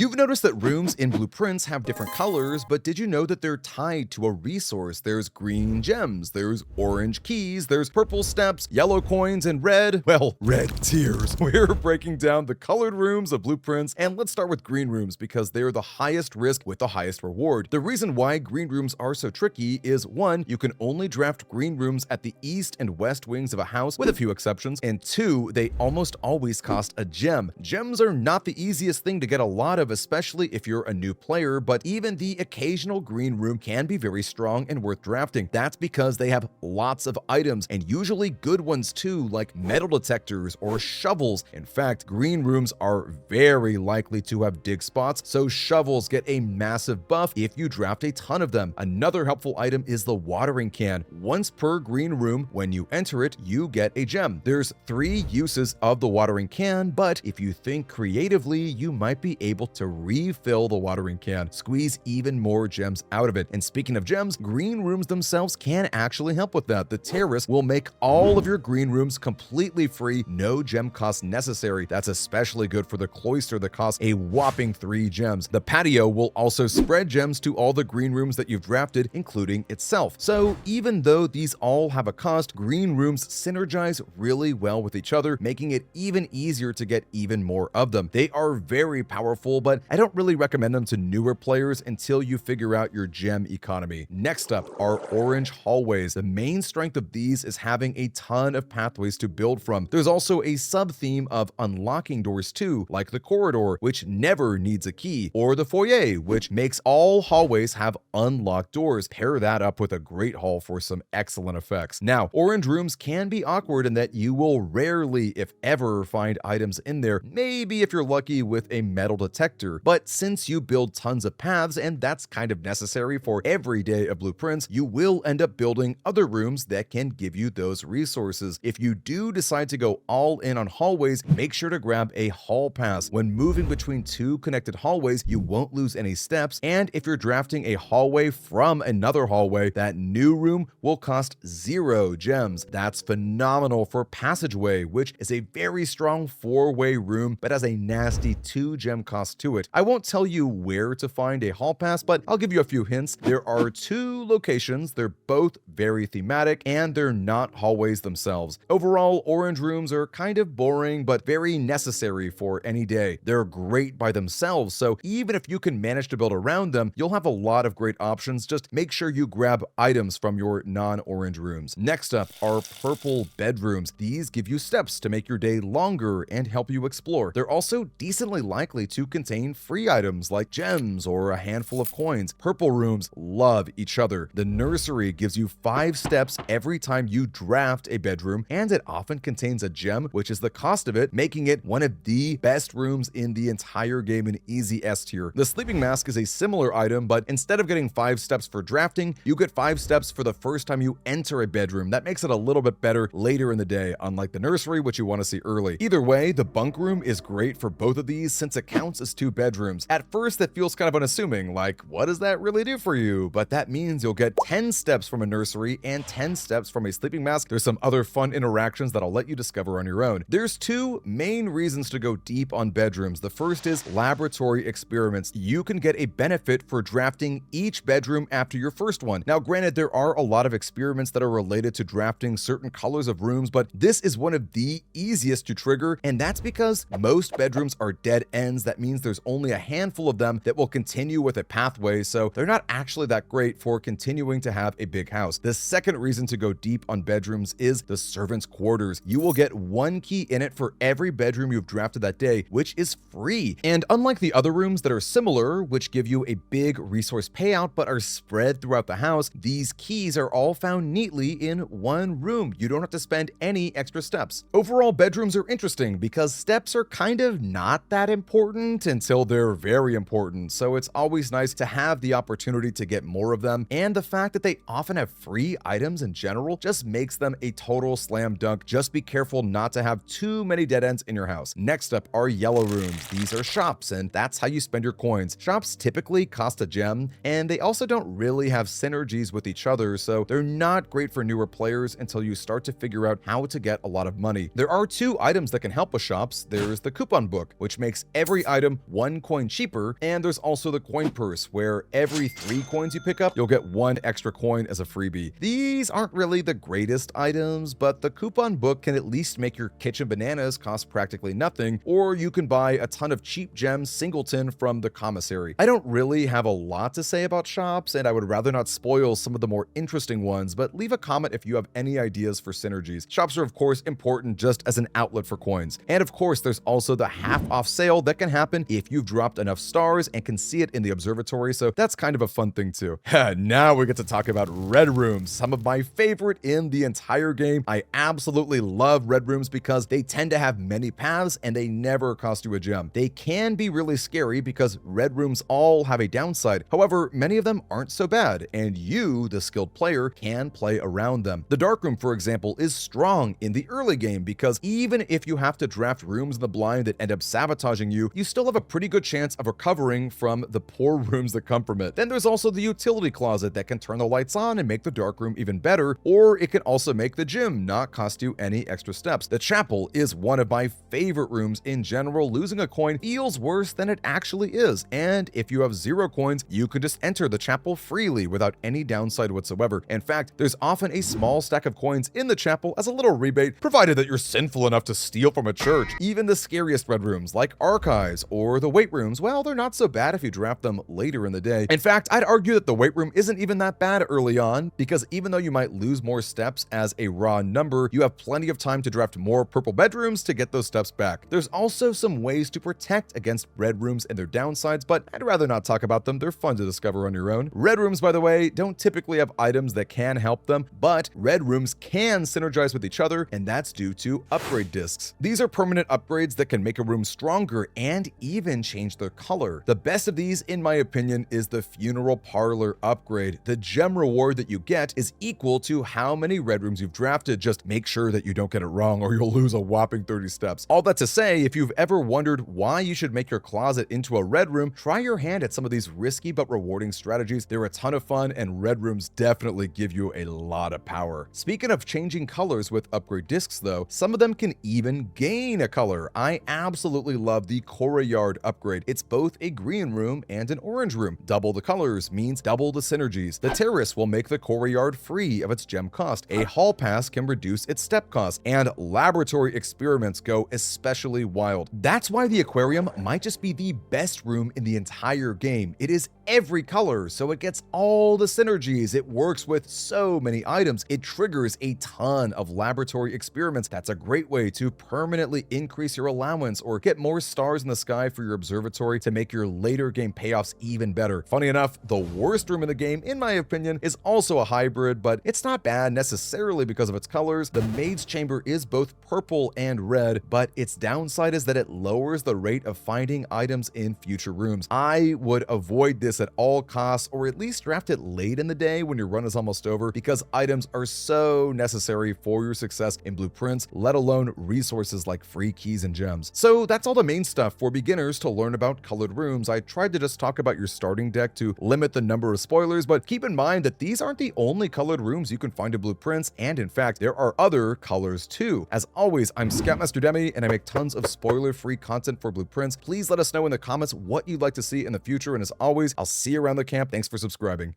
You've noticed that rooms in blueprints have different colors, but did you know that they're tied to a resource? There's green gems, there's orange keys, there's purple steps, yellow coins, and red, well, red tears. We're breaking down the colored rooms of blueprints, and let's start with green rooms because they're the highest risk with the highest reward. The reason why green rooms are so tricky is 1, you can only draft green rooms at the east and west wings of a house, with a few exceptions, and 2, they almost always cost a gem. Gems are not the easiest thing to get a lot of, especially if you're a new player, but even the occasional green room can be very strong and worth drafting. That's because they have lots of items, and usually good ones too, like metal detectors or shovels. In fact, green rooms are very likely to have dig spots, so shovels get a massive buff if you draft a ton of them. Another helpful item is the watering can. Once per green room, when you enter it, you get a gem. There's 3 uses of the watering can, but if you think creatively, you might be able to refill the watering can, squeeze even more gems out of it. And speaking of gems, green rooms themselves can actually help with that. The terrace will make all of your green rooms completely free, no gem cost necessary. That's especially good for the cloister that costs a whopping 3 gems. The patio will also spread gems to all the green rooms that you've drafted, including itself. So even though these all have a cost, green rooms synergize really well with each other, making it even easier to get even more of them. They are very powerful, but I don't really recommend them to newer players until you figure out your gem economy. Next up are orange hallways. The main strength of these is having a ton of pathways to build from. There's also a sub-theme of unlocking doors too, like the corridor, which never needs a key, or the foyer, which makes all hallways have unlocked doors. Pair that up with a great hall for some excellent effects. Now, orange rooms can be awkward in that you will rarely, if ever, find items in there, maybe if you're lucky with a metal detector. But since you build tons of paths, and that's kind of necessary for every day of blueprints, you will end up building other rooms that can give you those resources. If you do decide to go all in on hallways, make sure to grab a hall pass. When moving between 2 connected hallways, you won't lose any steps, and if you're drafting a hallway from another hallway, that new room will cost 0 gems. That's phenomenal for passageway, which is a very strong 4-way room, but has a nasty 2 gem cost to it. I won't tell you where to find a hall pass, but I'll give you a few hints. There are 2 locations, they're both very thematic, and they're not hallways themselves. Overall, orange rooms are kind of boring, but very necessary for any day. They're great by themselves, so even if you can manage to build around them, you'll have a lot of great options. Just make sure you grab items from your non-orange rooms. Next up are purple bedrooms. These give you steps to make your day longer and help you explore. They're also decently likely to contain free items like gems or a handful of coins. Purple rooms love each other. The nursery gives you 5 steps every time you draft a bedroom, and it often contains a gem, which is the cost of it, making it one of the best rooms in the entire game in easy S tier. The sleeping mask is a similar item, but instead of getting 5 steps for drafting, you get 5 steps for the first time you enter a bedroom. That makes it a little bit better later in the day, unlike the nursery, which you want to see early. Either way, the bunk room is great for both of these since it counts as 2 bedrooms. At first, that feels kind of unassuming, like, what does that really do for you? But that means you'll get 10 steps from a nursery and 10 steps from a sleeping mask. There's some other fun interactions that I'll let you discover on your own. There's 2 main reasons to go deep on bedrooms. The first is laboratory experiments. You can get a benefit for drafting each bedroom after your first one. Now, granted, there are a lot of experiments that are related to drafting certain colors of rooms, but this is one of the easiest to trigger, and that's because most bedrooms are dead ends. That means there's only a handful of them that will continue with a pathway, so they're not actually that great for continuing to have a big house. The second reason to go deep on bedrooms is the servants' quarters. You will get 1 key in it for every bedroom you've drafted that day, which is free. And unlike the other rooms that are similar, which give you a big resource payout but are spread throughout the house, these keys are all found neatly in 1 room. You don't have to spend any extra steps. Overall, bedrooms are interesting because steps are kind of not that important until they're very important, so it's always nice to have the opportunity to get more of them, and the fact that they often have free items in general just makes them a total slam dunk. Just be careful not to have too many dead ends in your house. Next up are yellow rooms. These are shops, and that's how you spend your coins. Shops typically cost a gem, and they also don't really have synergies with each other, so they're not great for newer players until you start to figure out how to get a lot of money. There are 2 items that can help with shops. There's the coupon book, which makes every item 1 coin cheaper, and there's also the coin purse, where every 3 coins you pick up, you'll get 1 extra coin as a freebie. These aren't really the greatest items, but the coupon book can at least make your kitchen bananas cost practically nothing, or you can buy a ton of cheap gems singleton from the commissary. I don't really have a lot to say about shops, and I would rather not spoil some of the more interesting ones, but leave a comment if you have any ideas for synergies. Shops are of course important just as an outlet for coins. And of course, there's also the half-off sale that can happen if you've dropped enough stars and can see it in the observatory, so that's kind of a fun thing too. Now we get to talk about red rooms, some of my favorite in the entire game. I absolutely love red rooms because they tend to have many paths and they never cost you a gem. They can be really scary because red rooms all have a downside. However, many of them aren't so bad, and you, the skilled player, can play around them. The dark room, for example, is strong in the early game because even if you have to draft rooms in the blind that end up sabotaging you, you still have a pretty good chance of recovering from the poor rooms that come from it. Then there's also the utility closet that can turn the lights on and make the dark room even better, or it can also make the gym not cost you any extra steps. The chapel is one of my favorite rooms in general. Losing a coin feels worse than it actually is, and if you have 0 coins, you can just enter the chapel freely without any downside whatsoever. In fact, there's often a small stack of coins in the chapel as a little rebate, provided that you're sinful enough to steal from a church. Even the scariest red rooms, like archives or the weight rooms, well, they're not so bad if you draft them later in the day. In fact, I'd argue that the weight room isn't even that bad early on, because even though you might lose more steps as a raw number, you have plenty of time to draft more purple bedrooms to get those steps back. There's also some ways to protect against red rooms and their downsides, but I'd rather not talk about them. They're fun to discover on your own. Red rooms, by the way, don't typically have items that can help them, but red rooms can synergize with each other, and that's due to upgrade discs. These are permanent upgrades that can make a room stronger and even change their color. The best of these, in my opinion, is the funeral parlor upgrade. The gem reward that you get is equal to how many red rooms you've drafted. Just make sure that you don't get it wrong or you'll lose a whopping 30 steps. All that to say, if you've ever wondered why you should make your closet into a red room, try your hand at some of these risky but rewarding strategies. They're a ton of fun, and red rooms definitely give you a lot of power. Speaking of changing colors with upgrade discs though, some of them can even gain a color. I absolutely love the courtyard upgrade. It's both a green room and an orange room. Double the colors means double the synergies. The terrace will make the courtyard free of its gem cost. A hall pass can reduce its step cost, and laboratory experiments go especially wild. That's why the aquarium might just be the best room in the entire game. It is every color, so it gets all the synergies. It works with so many items. It triggers a ton of laboratory experiments. That's a great way to permanently increase your allowance or get more stars in the sky for your observatory to make your later game payoffs even better. Funny enough, the worst room in the game, in my opinion, is also a hybrid, but it's not bad necessarily because of its colors. The maid's chamber is both purple and red, but its downside is that it lowers the rate of finding items in future rooms. I would avoid this at all costs, or at least draft it late in the day when your run is almost over, because items are so necessary for your success in blueprints, let alone resources like free keys and gems. So that's all the main stuff for beginners to learn about colored rooms. I tried to just talk about your starting deck to limit the number of spoilers, but keep in mind that these aren't the only colored rooms you can find in blueprints, and in fact, there are other colors too. As always, I'm Scoutmaster Demi, and I make tons of spoiler-free content for blueprints. Please let us know in the comments what you'd like to see in the future, and as always, I'll see you around the camp. Thanks for subscribing.